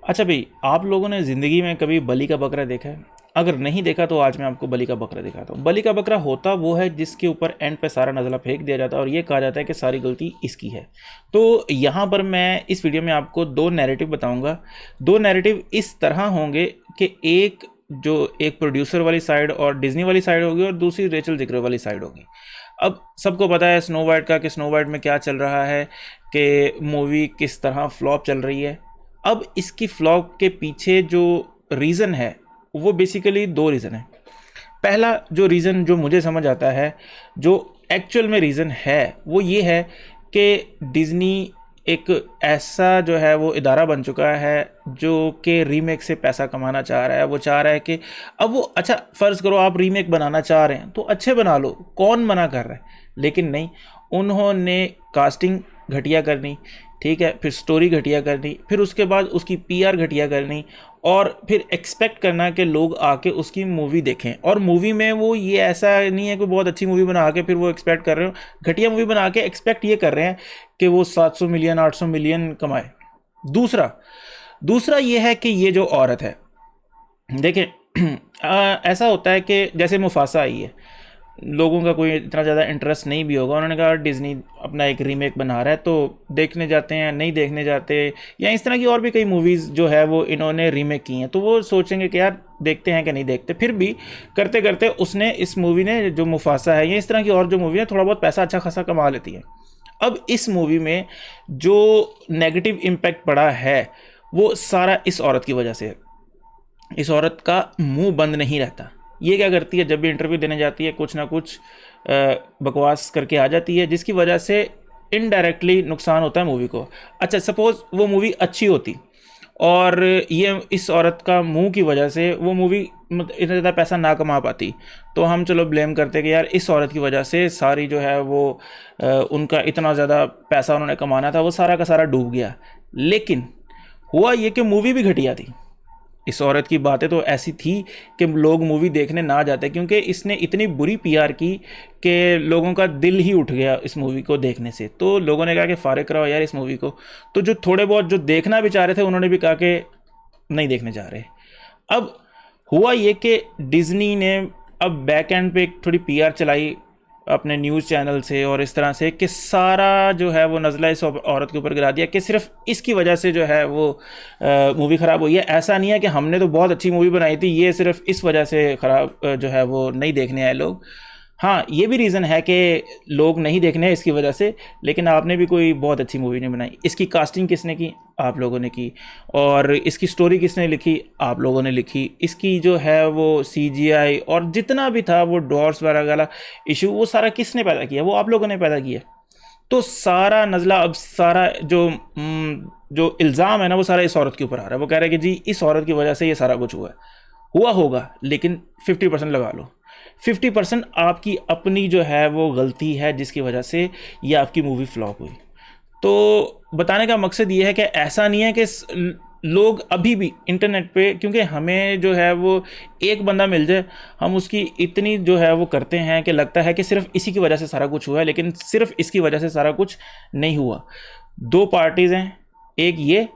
अच्छा भाई, आप लोगों ने ज़िंदगी में कभी बलि का बकरा देखा है? अगर नहीं देखा तो आज मैं आपको बलि का बकरा दिखाता हूँ। बलि का बकरा होता वो है जिसके ऊपर एंड पे सारा नज़ला फेंक दिया जाता है और ये कहा जाता है कि सारी गलती इसकी है। तो यहाँ पर मैं इस वीडियो में आपको दो नैरेटिव बताऊँगा। दो नैरेटिव इस तरह होंगे कि एक प्रोड्यूसर वाली साइड और डिज्नी वाली साइड होगी और दूसरी रेचल जिग्रो वाली साइड होगी। अब सबको पता है स्नो वाइट का, कि स्नो वाइट में क्या चल रहा है, कि मूवी किस तरह फ्लॉप चल रही है। अब इसकी फ्लॉप के पीछे जो रीज़न है वो बेसिकली दो रीज़न है। पहला जो रीज़न जो मुझे समझ आता है, जो एक्चुअल में रीज़न है, वो ये है कि डिज़नी एक ऐसा जो है वो इदारा बन चुका है जो कि रीमेक से पैसा कमाना चाह रहा है। वो चाह रहा है कि अब वो, अच्छा फ़र्ज़ करो आप रीमेक बनाना चाह रहे हैं तो अच्छे बना लो, कौन मना कर रहा है। लेकिन नहीं, उन्होंने कास्टिंग घटिया करनी, ठीक है, फिर स्टोरी घटिया करनी, फिर उसके बाद उसकी पीआर घटिया करनी, और फिर एक्सपेक्ट करना कि लोग आके उसकी मूवी देखें। और मूवी में वो ये ऐसा नहीं है कि बहुत अच्छी मूवी बना के फिर वो एक्सपेक्ट कर रहे हो, घटिया मूवी बना के एक्सपेक्ट ये कर रहे हैं कि वो 700 मिलियन 800 मिलियन कमाए। दूसरा दूसरा ये है कि ये जो औरत है, देखें ऐसा होता है कि जैसे मुफासा आई है, लोगों का कोई इतना ज़्यादा इंटरेस्ट नहीं भी होगा, उन्होंने कहा डिज़नी अपना एक रीमेक बना रहा है तो देखने जाते हैं, नहीं देखने जाते। या इस तरह की और भी कई मूवीज़ जो है वो इन्होंने रीमेक की हैं, तो वो सोचेंगे कि यार देखते हैं कि नहीं देखते। फिर भी करते करते उसने, इस मूवी ने, जो मुफासा है या इस तरह की और जो मूवी है, थोड़ा बहुत पैसा अच्छा खासा कमा लेती है। अब इस मूवी में जो नेगेटिव इम्पैक्ट पड़ा है वो सारा इस औरत की वजह से है। इस औरत का मुंह बंद नहीं रहता। ये क्या करती है, जब भी इंटरव्यू देने जाती है कुछ ना कुछ बकवास करके आ जाती है, जिसकी वजह से इनडायरेक्टली नुकसान होता है मूवी को। अच्छा सपोज़ वो मूवी अच्छी होती और ये इस औरत का मुंह की वजह से वो मूवी इतना ज़्यादा पैसा ना कमा पाती, तो हम चलो ब्लेम करते कि यार इस औरत की वजह से सारी जो है वो उनका इतना ज़्यादा पैसा उन्होंने कमाना था वो सारा का सारा डूब गया। लेकिन हुआ ये कि मूवी भी घटिया थी। इस औरत की बातें तो ऐसी थी कि लोग मूवी देखने ना जाते, क्योंकि इसने इतनी बुरी पीआर की कि लोगों का दिल ही उठ गया इस मूवी को देखने से। तो लोगों ने कहा कि फारिग कराओ यार इस मूवी को। तो जो थोड़े बहुत जो देखना भी चाह रहे थे उन्होंने भी कहा कि नहीं देखने जा रहे। अब हुआ ये कि डिज्नी ने अब बैक एंड पे एक थोड़ी पीआर चलाई अपने न्यूज़ चैनल से और इस तरह से, कि सारा जो है वो नज़ला इस औरत के ऊपर गिरा दिया कि सिर्फ इसकी वजह से जो है वो मूवी ख़राब हुई है। ऐसा नहीं है कि हमने तो बहुत अच्छी मूवी बनाई थी, ये सिर्फ इस वजह से ख़राब जो है वो नहीं देखने आए लोग। हाँ, ये भी रीज़न है कि लोग नहीं देखने हैं इसकी वजह से, लेकिन आपने भी कोई बहुत अच्छी मूवी नहीं बनाई। इसकी कास्टिंग किसने की? आप लोगों ने की। और इसकी स्टोरी किसने लिखी? आप लोगों ने लिखी। इसकी जो है वो सीजीआई और जितना भी था वो डॉट्स वगैरह वाला इशू, वो सारा किसने पैदा किया? वो आप लोगों ने पैदा किया। तो सारा नज़ला, अब सारा जो इल्ज़ाम है ना, वो सारा इस औरत के ऊपर आ रहा है। वो कह रहे हैं कि जी इस औरत की वजह से ये सारा कुछ हुआ है। हुआ होगा, लेकिन 50% लगा लो। 50% आपकी अपनी जो है वो गलती है जिसकी वजह से ये आपकी मूवी फ्लॉप हुई। तो बताने का मकसद ये है कि ऐसा नहीं है कि लोग अभी भी इंटरनेट पे, क्योंकि हमें जो है वो एक बंदा मिल जाए, हम उसकी इतनी जो है वो करते हैं कि लगता है कि सिर्फ इसी की वजह से सारा कुछ हुआ है, लेकिन सिर्फ इसकी वजह से सारा कुछ नहीं हुआ। दो पार्टीज़ हैं, एक ये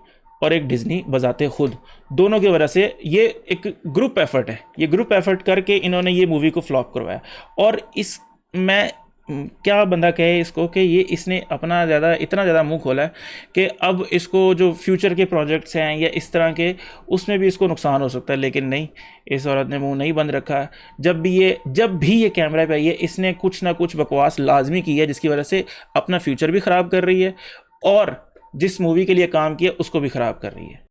और एक डिज्नी बजाते खुद। दोनों की वजह से ये एक ग्रुप एफर्ट है। ये ग्रुप एफर्ट करके इन्होंने ये मूवी को फ्लॉप करवाया। और इस मैं क्या बंदा कहे इसको कि ये इसने अपना इतना ज़्यादा मुंह खोला है कि अब इसको जो फ्यूचर के प्रोजेक्ट्स हैं या इस तरह के, उसमें भी इसको नुकसान हो सकता है। लेकिन नहीं, इस औरत ने मुंह नहीं बंद रखा। जब भी ये कैमरा पे आई है, इसने कुछ ना कुछ बकवास लाजमी की है, जिसकी वजह से अपना फ्यूचर भी ख़राब कर रही है और जिस मूवी के लिए काम किया उसको भी ख़राब कर रही है।